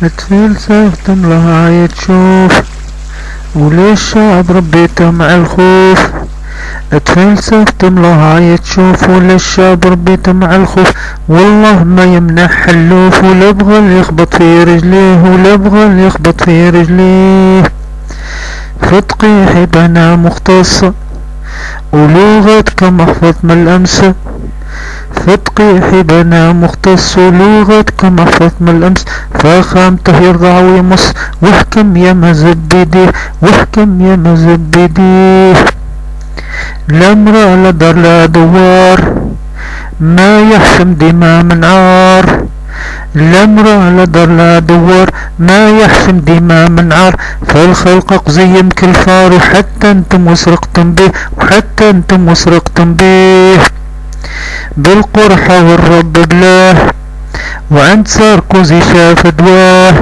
اتفلسفتم لغاية تشوف وللشعب ربيته مع الخوف. اتفلسفتم لغاية تشوف وللشعب ربيته مع الخوف. والله ما يمنح حلوف ولا بغى يخبط في رجليه ولا بغى يخبط في رجليه. فتقي حبنا مختص ولغتك محفظ من الأمس. فتقي حبنا مختص ولغتك محفظ من الأمس. فخامته يرضع ويمص واحكم يا مزبديه واحكم يا مزبديه. لا امرأ لا دار لا دوار ما يحشم دماء من عار. لا امرأ لا دار لا دوار ما يحشم دماء من عار. فالخلق قزيم كالفار وحتى انتم وسرقتم به وحتى انتم وسرقتم به. بالقرحة والرب بلاه وعند ساركوزي شاف دواه.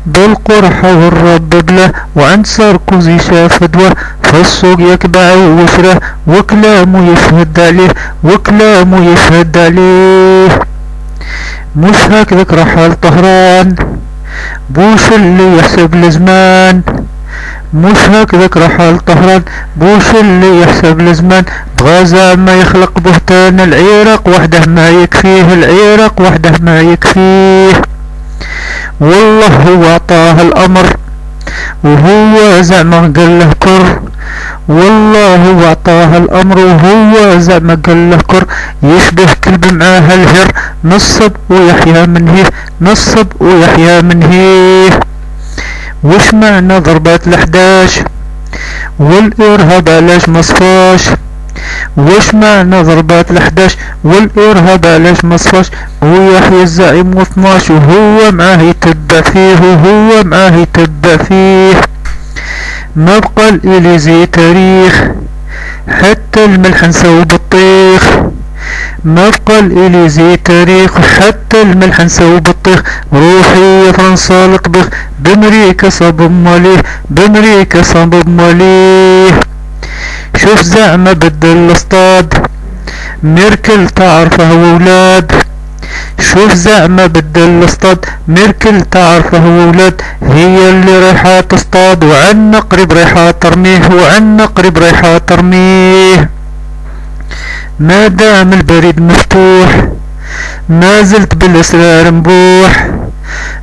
بالقرحة والرب بلاه وعند ساركوزي شاف دواه. فالسوق يكبع وشره وكلامه يشهد عليه وكلامه يشهد عليه. مش هكذاك رحل طهران بوش اللي يحسب الزمان. مش هكذاك رحل طهران بوش اللي يحسب الزمان. بغى زعما يخلق بهتان العراق وحده ما يكفيه العراق وحده ما يكفيه. والله هو عطاه الامر وهو زعما قال له كر. والله هو عطاه الامر وهو زعما قال له كر. يشبه كلب معاه الهر نصب ويحيى من هيه نصب ويحيى من هيه. وش معنى ضربات ال11 والارهاب علاش مصفاش؟ وش معنى ضربات ال11 والارهاب علاش مصفاش؟ ويحيى الزعيم و12 وهو معاه يتبع فيه وهو معاه يتبع فيه. ما بقى الإليزي تاريخ حتى الملح نساو بالطيخ. ما بقى الإليزي تاريخ حتى الملح نساو بالطيخ. روحي يا فرنسا لطبخ بامريكا صاب ماليه بامريكا صاب ماليه. شوف زعما بدل الاصطاد ميركل تعرفه وولاد. شوف زعما بدل الاصطاد ميركل تعرفه وولاد. هي اللي رايحة تصطاد وعنا قريب رايحة ترميه وعنا قريب رايحة ترميه. ما دام البريد مفتوح ما زلت بالاسرار نبوح.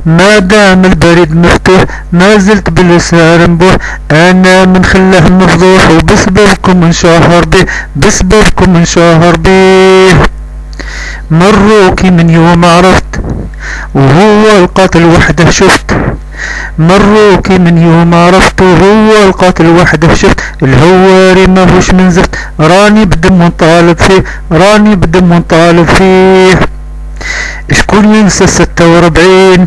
ما دام البريد مفتوح ما زلت بالاسرار نبوح. انا من خله مفضوح وبسببكم انشهر به بسببكم انشهر به. مروكي من يوم عرفت وهو القاتل وحده شفت. مروكي من يوم عرفت وهو القاتل وحده شفت. الهواري ماهوش من زفت راني بدم ونطالب فيه راني بدم ونطالب فيه. شكون ينسى 46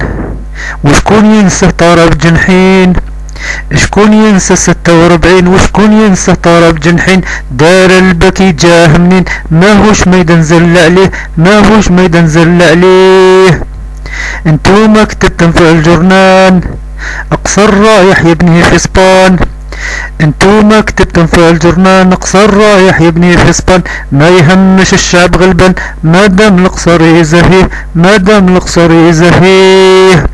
وشكون ينسى طرب جنحين؟ شكون ينسى 46 وشكون ينسى طرب جنحين؟ دار البكي جاه منين ماهوش ميدان زل عليه ماهوش ميدان زل عليه. انتوما كتبتم في الجرنان اقصر رايح يبني في اسبان. انتوما كتبتم في الجرنان اقصر رايح يبني في اسبان. ما يهمش الشعب غلبان ما دام القصر يزهيه ما دام القصر يزهيه.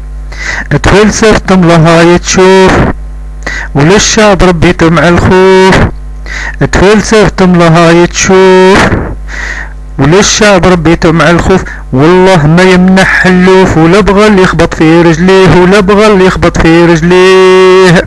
اتفلسفتم لها تشوف وللشعب ربيته مع الخوف. اتفلسفتم لها تشوف وللشعب ربيته مع الخوف. والله ما يمنح حلوف ولا بغى اللي يخبط في رجليه ولا بغى اللي يخبط في رجليه.